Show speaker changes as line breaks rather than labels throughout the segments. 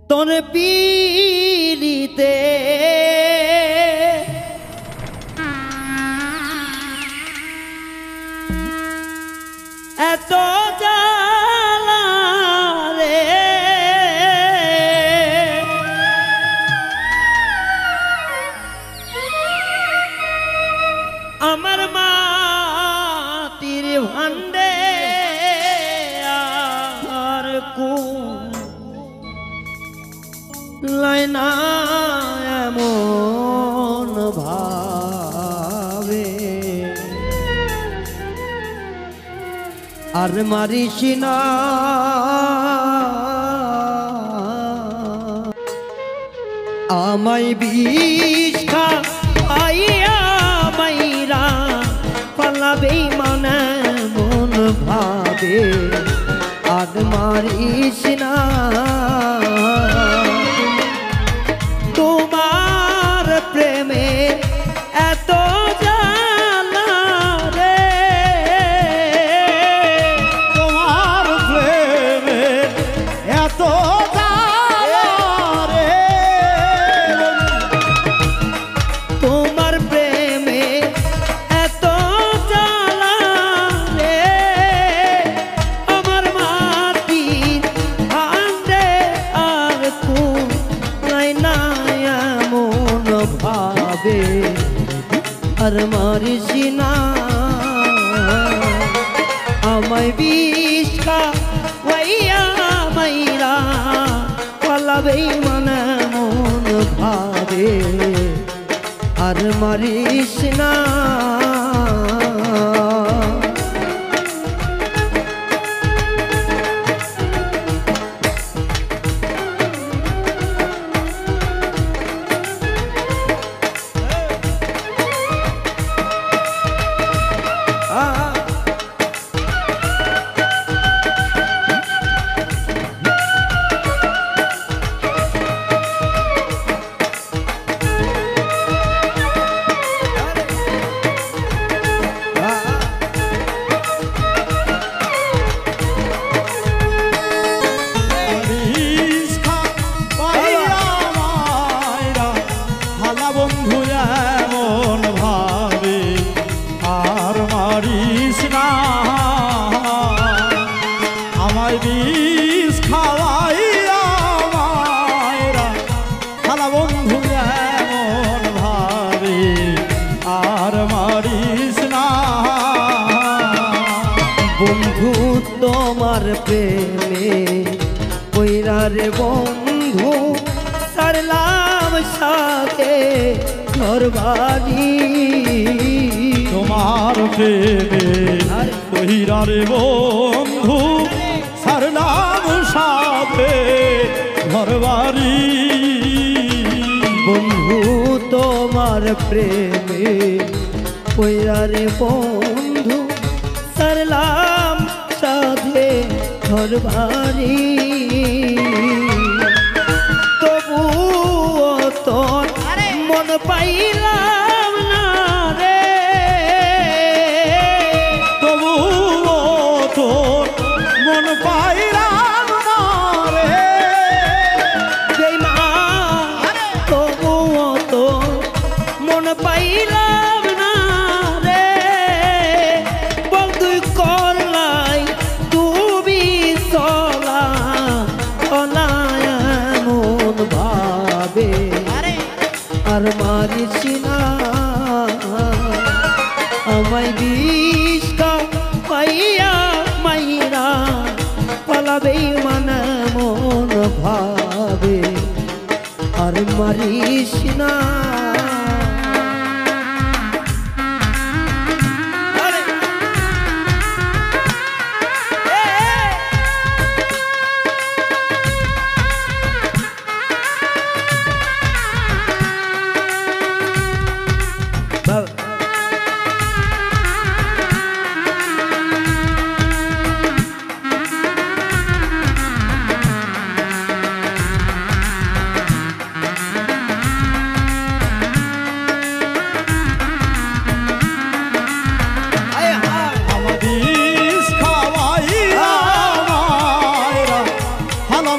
তোর পীড়িতে এত জ্বালা রে আমার মাটির ভান্ডে আর লাইনা এমন ভাবে আর মারিস না আমায় বিষ খাইয়া মাইরা পালাবে মানে মন ভাবে আর মারিস না তোমার প্রেমে এত জ্বালা রে
তোমার প্রেমে এত জ্বালা রে
তোমার প্রেমে এত জ্বালা রে আমার মাটির ভান্ডে আর নাই না এমন ভাবে আর মারিস না আমায় বিষ খাইয়া মাইরা পালাবে মানে মন ভাবে আর মারিস না
বিষ খাওয়াইয়া মায়েরা খালা বন্ধু এমন ভাবে আর মারিস না
বন্ধু তোমার প্রেমে কইরা রে বন্ধু সারলাম সাথে ঘর বাড়ি
তোমার প্রেমে কইরা রে বন্ধু সারলাম সাথে ঘর বাড়ি
বন্ধু তোমার প্রেমে কইরা রে বন্ধু সারলাম সাথে ঘর বাড়ি তবুও তোর মন পাইলাম না রে
তবুও তোর মন পাইলাম না রে
তবুও তোর মন পাইলাম না রে বন্ধু করলাই তুমি চলা মন ভাবে আর মারিস না আমায় বিষ খাইয়া মাইরা পালাবে মানে মন ভাবে আর মারিস না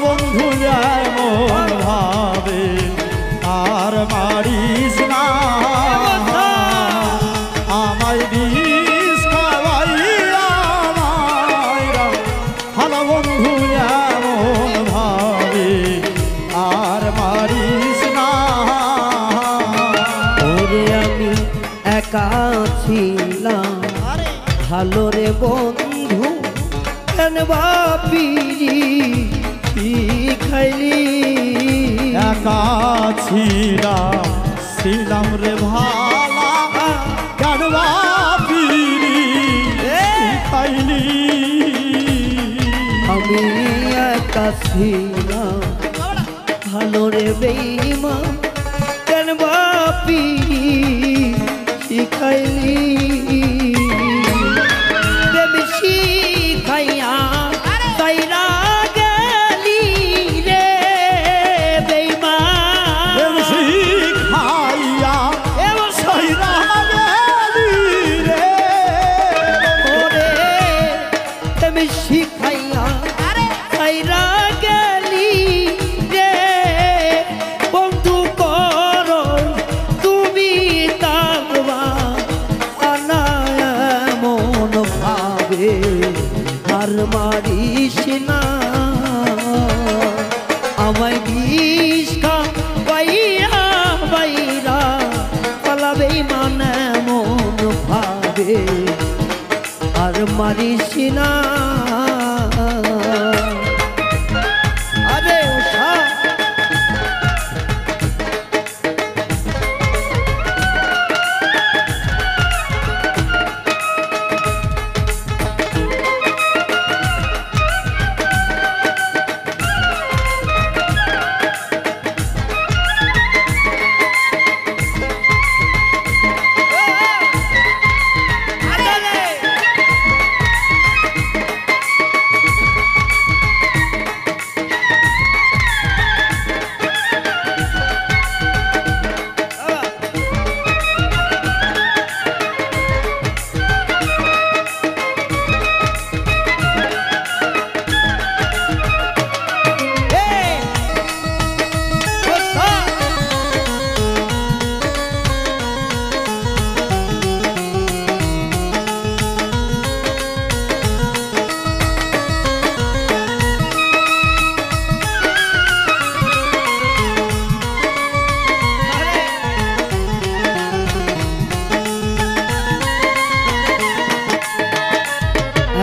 বন্ধু যেমন
ভালো রে বন্ধু কেন বাপিরি খাইলি
একা ছিলাম রে ভালা কেন বাপিরি খাইলি
আমি একা ছিলাম ভালো রে বেঈমান কেন বাপিরি শিখাইলি শিখাইয়া তাইরা গেলি রে বেঈমান
শিখাইয়া সাইরা গেলি রে
ওরে তুমি শিখাইয়া তাইরা গেলি রে বন্ধু করো তুমি তাকবা আনায় মন ভাবে আর মারিস না আমায় বিষ খাওয়াইয়া বাইরা পালাবে মানে মন ভাবে আর মারিস না আরে উষা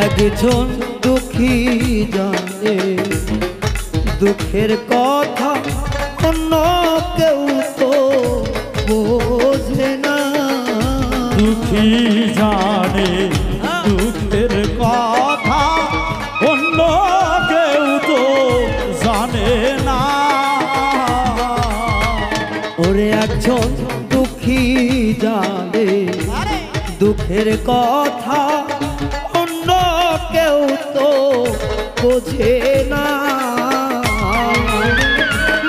একজন দুঃখী জানে দুঃখের কথা অন্য কেউ তো বোঝে না
দুঃখী জানে দুঃখের কথা অন্য কেউ তো জানে না
ওরে একজন দুঃখী জানে দুঃখের কথা অন্য কেউ তো বোঝে না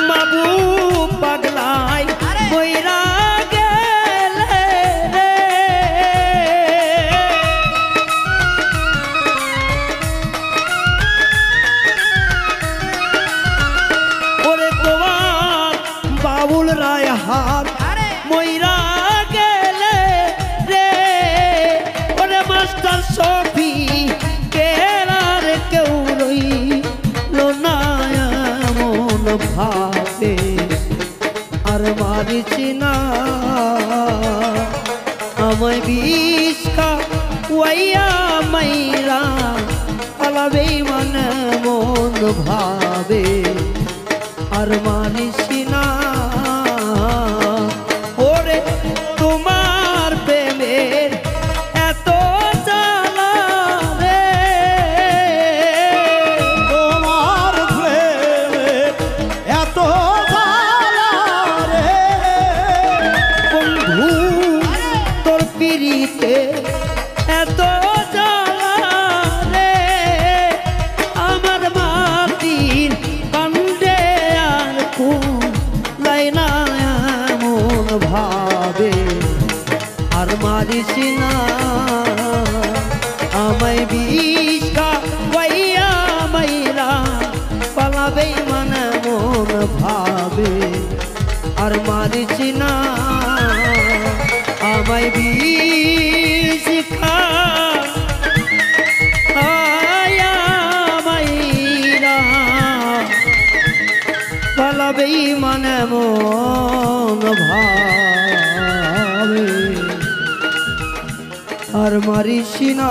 বাবু পাগলাই বইরা গেলে ওরে তোমার বাবুল রায় হাত মইরা গেলে রে ওরে মাস্টার সফি কেরার কেউ রইল না মন ভাবে আর মারিস না আমায় বিষ খাওয়াইয়া মাইরা পালাবে মানে মন ভাবে আর মানিস না ওরে তোমার প্রেমের এত জ্বালা রে
তোমার প্রেমে এত জ্বালা রে
বন্ধু তোর পিড়িতে এত জ্বালা রে আমার মাটির কান্দে আর কুলাই না মন ভাবে আর মারিস না আমায় বিষ খাওয়াইয়া মাইরা পালাবে মানে মন ভাবে আর মারিস না আমায় বিষ খাওয়াইয়া মাইরা পালাবে মানে মন ভাবে আর মারিস না